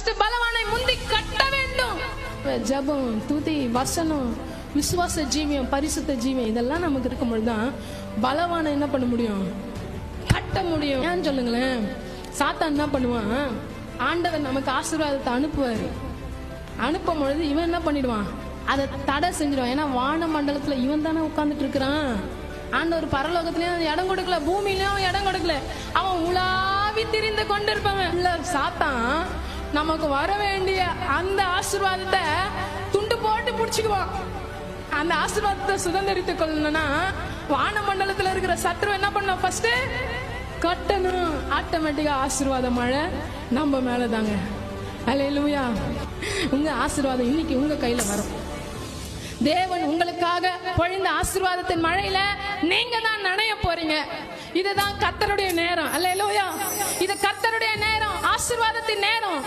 First பலவானை முந்தி கட்ட வேண்டும். ஜெபம், துதி, வசனம், விசுவாச ஜீவியம், பரிசுத்த ஜீவியம் இதெல்லாம் நமக்கு இருக்கும் பொழுதுதான் பலவானை என்ன பண்ண முடியும்? கட்ட முடியும். ஏன்னு சொல்லுங்களேன், சாத்தான் என்ன பண்ணுவான்? ஆண்டவர் நமக்கு ஆசீர்வாதத்தை அனுப்புவாரு. அனுப்பும் பொழுது இவன் என்ன பண்ணிடுவான்? அதை தடை செஞ்சிடுவான். ஏன்னா வான மண்டலத்துல இவன் தானே உட்கார்ந்துட்டு இருக்கிறான். ஆண்டவர் பரலோகத்திலயும் இடம் கொடுக்கல, பூமியிலும் இடம் கொடுக்கல. அவன் உலாவி திரிந்து கொண்டிருப்பவன். சாத்தான் நமக்கு வர வேண்டிய அந்த ஆசீர்வாதத்தை துண்டு போட்டு புடிச்சுக்குவான். அந்த ஆசீர்வாதத்தை சுதந்திரித்துக் கொள்ளணும்னா வான மண்டலத்துல இருக்கிற சத்ரு என்ன பண்ணணும்? ஃபர்ஸ்ட் கட்டணும். ஆட்டோமேட்டிக்கா ஆசீர்வாத மழை நம்ம மேலதாங்க. அல்லேலூயா. உங்க ஆசீர்வாதம் இன்னைக்கு உங்க கையில வரும். தேவன் உங்களுக்காக பொழிந்த ஆசீர்வாதத்தின் மழையில நீங்க தான் நனைய போறீங்க. இதுதான் கர்த்தருடைய நேரம். அல்லேலூயா. இது கர்த்தருடைய நேரம், ஆசீர்வாதத்தின் நேரம்.